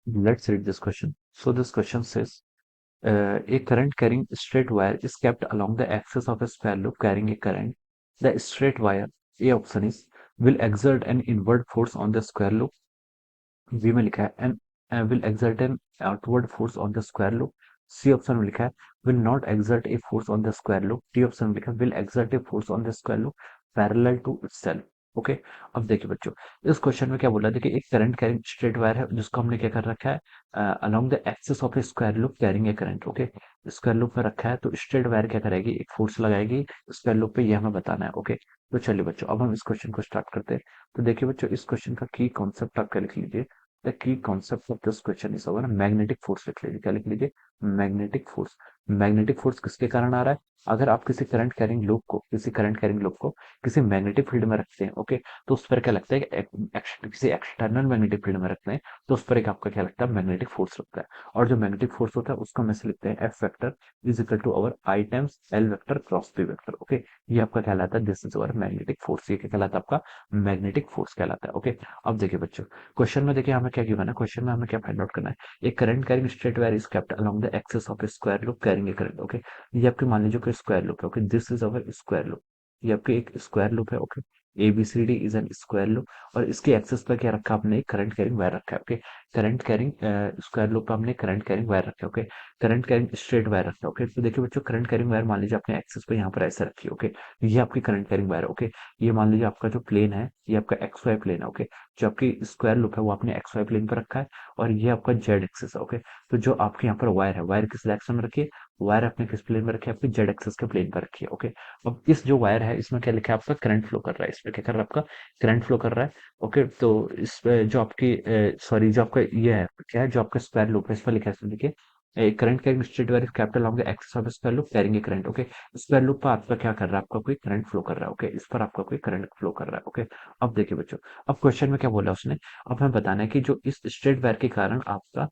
Let's read this question. So this question says, a current carrying straight wire is kept along the axis of a square loop carrying a current. The straight wire, A option is, will exert an inward force on the square loop. B में लिखा है and will exert an outward force on the square loop. C option में लिखा है will not exert a force on the square loop. D option में लिखा है will exert a force on the square loop parallel to itself. Okay, अब देखिए बच्चों, इस क्वेश्चन में क्या बोला, देखिए एक करंट कैरिंग स्ट्रेट वायर है जिसको हमने क्या कर रखा है along the axis of A square loop carrying a current. Okay, square loop में रखा है तो स्ट्रेट वायर क्या करेगी, एक फोर्स लगाएगी स्क्वायर लूप पे, ये हमें बताना है। ओके, तो चलिए बच्चों, अब हम इस क्वेश्चन को स्टार्ट करते हैं। तो देखिए बच्चों, इस क्वेश्चन का की कॉन्सेप्ट आप क्या लिख लीजिए। The key concept of this question is होगा ना, मैग्नेटिक फोर्स लिख लीजिए। क्या लिख लीजिए? Magnetic force. मैग्नेटिक फोर्स किसके कारण आ रहा है? अगर आप किसी करंट कैरिंग लूप को किसी मैग्नेटिक फील्ड में रखते हैं, ओके, तो उस पर क्या लगता है कि किसी एक्सटर्नल मैग्नेटिक फील्ड में रखते हैं तो उस पर एक आपका क्या लगता है, मैग्नेटिक फोर्स लगता है। और जो मैग्नेटिक फोर्स होता है उसको हम ऐसे लिखते हैं F vector is equal to our I times L vector cross P vector. Okay, ये आपका कहलाता है, this is our magnetic force. ये क्या कहलाता है? आपका मैग्नेटिक फोर्स कहलाता है। ओके, अब देखिए बच्चों, क्वेश्चन में देखिए हमें क्या गिवन है, क्वेश्चन में हमें क्या फाइंड आउट करना है। एक current carrying straight wire is kept along the axis of A square loop carrying a current. Okay, ये आपके मान लीजिए कोई स्क्वायर लूप है। Okay, this is our square loop. ये आपके एक स्क्वायर लूप है। Okay, ABCD is an square loop और इसके एक्सिस पर क्या रखा आपने, एक करंट कैरिंग वायर रखा है। Okay, current carrying square loop पर हमने करंट कैरिंग वायर रखा है। Okay, current carrying straight wire रखा है। ओके, तो देखिए बच्चों, करंट कैरिंग वायर मान लीजिए अपने एक्सिस पे यहाँ पर ऐसे रखी है। ओके, ये आपकी करंट कैरिंग वायर है। ओके, ये मान लीजिए आपका जो प्लेन है ये आपका XY प्लेन है। ओके, जो आपकी स्क्वायर लूप है वो आपने XY प्लेन पर रखा है और ये आपका जेड एक्सिस है। ओके, तो जो आपके यहाँ पर वायर है, वायर किस डायरेक्शन में रखी है, वायर अपने किस प्लेन में रखी है, आपकी जेड एक्सिस के प्लेन पर रखी है। ओके, अब इस जो वायर है इसमें क्या लिखा है, आपका करंट फ्लो कर रहा है, इसमें क्या कर रहा है, आपका करंट फ्लो कर रहा है। ओके, तो इस पे जो आपकी सॉरी जो आपका ये है क्या है, जो आपका स्क्वायर लूप है इस पर लिखा है, इसमें देखिए current carrying straight wire capital long axis of square loop carrying a current. Okay, square loop पर आपका क्या कर रहा है, आपका कोई करंट फ्लो कर रहा है। ओके, इस पर आपका कोई करंट फ्लो कर रहा है। ओके, अब देखिए बच्चों, अब क्वेश्चन में क्या बोला उसने, अब हमें बताना है कि जो इस स्ट्रेट वायर के कारण आपका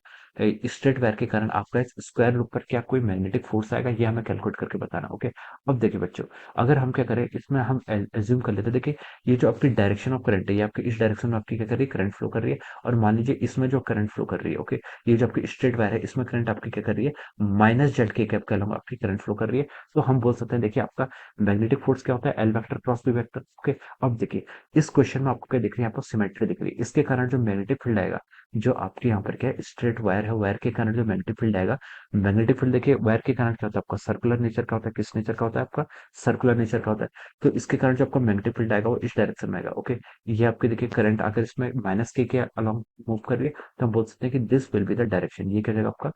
स्ट्रेट वायर के कारण आपका इस स्क्वायर लूप पर क्या कोई मैग्नेटिक फोर्स आएगा, ये हमें कैलकुलेट करके बताना। ओके, अब देखिए बच्चों, अगर हम क्या करें इसमें, हम एज्यूम कर लेते हैं, देखिए ये जो आपकी डायरेक्शन ऑफ करंट है ये आपकी इस डायरेक्शन में आपकी क्या कर रही है, करंट फ्लो कर रही है। और मान लीजिए इसमें जो करंट फ्लो कर रही है, ओके, ये जो आपकी स्ट्रेट वायर है इसमें करंट आपकी क्या कर रही है, माइनस जेड के कैप का लॉन्ग आपकी करंट फ्लो कर रही है। तो हम बोल सकते हैं, देखिए आपका मैग्नेटिक फोर्स क्या होता है, L vector cross B vector. Okay, अब देखिए इस क्वेश्चन में आपको क्या दिख रही है, आपको सिमेट्री दिख रही है। इसके कारण जो मैग्नेटिक फील्ड आएगा, जो आपके यहाँ पर क्या है, स्ट्रेट वायर है, वायर के कारण जो मैग्नेटिक फील्ड आएगा, मैग्नेटिक फील्ड देखिए वायर के कारण क्या होता है, आपका सर्कुलर नेचर का होता है। किस नेचर का होता है, आपका सर्कुलर नेचर का होता है। तो इसके कारण जो आपका मैग्नेटिक फील्ड आएगा वो इस डायरेक्शन में आएगा। ओके, ये आपके देखिए करंट अगर इसमें माइनस के अलॉन्ग मूव कर रही है तो हम बोल सकते हैं कि this will be the direction. ये क्या जाएगा आपका,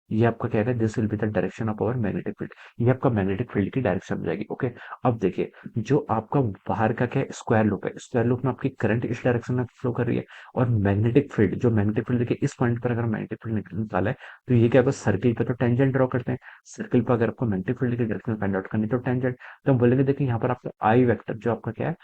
ये आपका क्या है, this will be the direction of our magnetic field. ये आपका मैग्नेटिक फील्ड की डायरेक्शन हो जाएगी। ओके, अब देखिए जो आपका बाहर का क्या है, स्क्वायर लूप है, स्क्वायर लूप में आपकी करंट इस डायरेक्शन में फ्लो कर रही है और मैग्नेटिक फील्ड, जो मैग्नेटिक फील्ड देखिए इस पॉइंट पर अगर मैग्नेटिक फील्ड निकाला है तो ये क्या, बस सर्किल पे तो टेंजेंट ड्रॉ करते हैं। सर्किल पर अगर आपको मैग्नेटिक फील्ड की डायरेक्शन फाइंड आउट करनी है तो टेंजेंट, तो हम बोलेंगे देखिए यहाँ पर आपका आई वेक्टर जो आपका क्या है,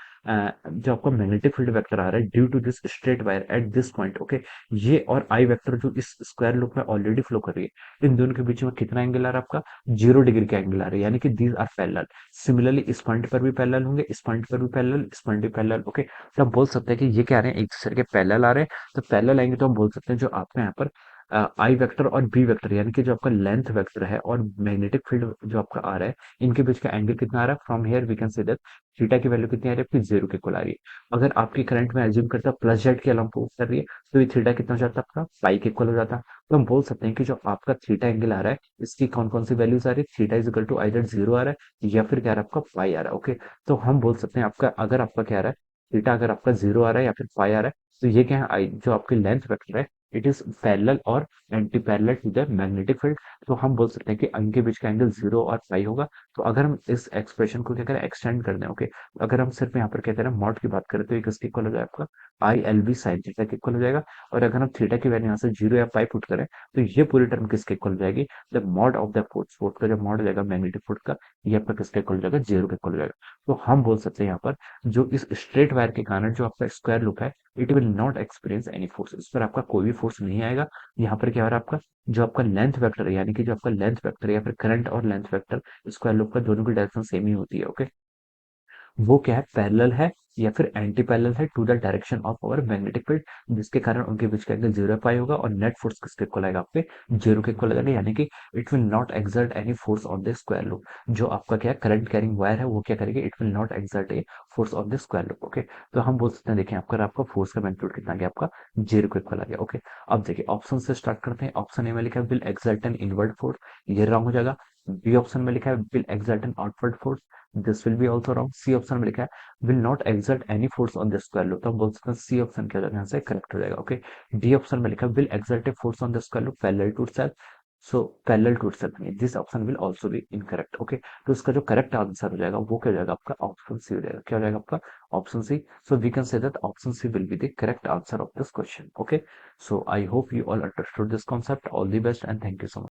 जो आपका मैग्नेटिक फील्ड वेक्टर आ रहा है due to this straight wire at this point. Okay, ये और आई वेक्टर जो इस स्क्वायर लूप में ऑलरेडी फ्लो कर रही है, इन दोनों के बीच में कितना एंगल आ रहा है, आपका 0 डिग्री का एंगल आ रहा है, यानी कि दीज आर पैरेलल। सिमिलरली इस पॉइंट पर भी पैरेलल होंगे, इस पॉइंट पर भी पैरेलल, इस पॉइंट भी पैरेलल। ओके, तो हम बोल सकते हैं कि ये क्या आ रहे हैं, एक दूसरे के पैरेलल आ रहे हैं। तो पैरेलल आएंगे तो हम बोल सकते हैं जो आपका यहाँ पर आई वेक्टर और बी वेक्टर, यानी कि जो आपका लेंथ वेक्टर है और मैग्नेटिक फील्ड जो आपका आ रहा है, इनके बीच का एंगल कितना आ रहा है, from here we can say that theta की वैल्यू कितनी आ रही है, आपकी 0 के इक्वल आ रही है। अगर आपकी करंट में एज्यूम करता प्लस जेड के अलावा मूव कर रही है तो ये थीटा कितना हो जाता है, आपका पाई के इक्वल हो जाता है। तो हम बोल सकते हैं कि जो आपका थीटा एंगल आ रहा है इसकी कौन कौन सी वैल्यूज आ रही है, theta is equal to either 0 आ रहा है या फिर क्या आ रहा है, आपका पाई आ रहा है। ओके, तो हम बोल सकते हैं आपका, अगर आपका क्या आ रहा है, थीटा अगर आपका 0 आ रहा है या फिर पाई आ रहा है, तो ये क्या है, आई जो आपकी लेंथ वेक्टर है, इट इज पैरेलल और anti parallel to the magnetic field. तो हम बोल सकते हैं कि इनके बीच का एंगल 0 और पाई होगा। तो अगर हम इस एक्सप्रेशन को क्या करें, एक्सटेंड कर दें। ओके, अगर हम सिर्फ यहाँ पर क्या करें, मॉड की बात करें तो ये किसके इक्वल हो जाएगा, आपका I L B sine theta के इक्वल हो जाएगा। और अगर हम थीटा की वैल्यू यहाँ से 0 या पाई पुट करें तो ये पूरी टर्म किसके इक्वल हो जाएगी, the mod of the force, force का जो मॉड हो जाएगा मैग्नेटिक फोर्स का, ये आपका किसके इक्वल हो जाएगा, 0 के इक्वल हो जाएगा। तो हम बोल सकते हैं यहाँ पर जो इस स्ट्रेट वायर के कारण जो आपका स्क्वायर लूप है, it will not experience any force, इस पर आपका कोई भी फोर्स नहीं आएगा। यहाँ पर क्या हो रहा है, आपका जो आपका लेंथ वेक्टर है, यानी कि जो आपका लेंथ वेक्टर या फिर करंट और लेंथ वेक्टर स्क्वायर लूप का दोनों की डायरेक्शन सेम ही होती है। ओके, वो क्या है, पैरेलल है या फिर एंटी पैरेलल है to the direction of our magnetic field, जिसके कारण उनके बीच का एंगल 0 पाई होगा और नेट फोर्स किसके इक्वल आएगा आपके 0 के इक्वल आएगा, यानी कि it will not exert any force on the square loop. जो आपका क्या है करंट कैरिंग वायर है वो क्या करेगी, it will not exert a force on the square loop. Okay, तो हम बोल सकते हैं, देखिए आपका फोर्स का मैग्नीट्यूड कितना आ गया, आपका 0 के इक्वल आ गया। ओके, अब देखिए ऑप्शन से स्टार्ट करते हैं। ऑप्शन ए में लिखा है will exert an inward force, ये रॉन्ग हो जाएगा। बी ऑप्शन में लिखा है will exert an outward force, this will be also wrong. C option में लिखा है will not exert any force on the square loop, तो हम बोल सकते हैं सी ऑप्शन क्या हो जाएगा, यहाँ से करेक्ट हो जाएगा। ओके, डी ऑप्शन में लिखा है will exert a force on the square loop parallel to itself, so parallel to itself नहीं, this option will also be incorrect. Okay, तो इसका जो करेक्ट आंसर हो जाएगा वो क्या हो जाएगा, आपका ऑप्शन सी हो जाएगा। क्या हो जाएगा आपका, option C. So we can say that option C will be the correct answer of this question. Okay, so I hope you all understood this concept. All the best and thank you so much.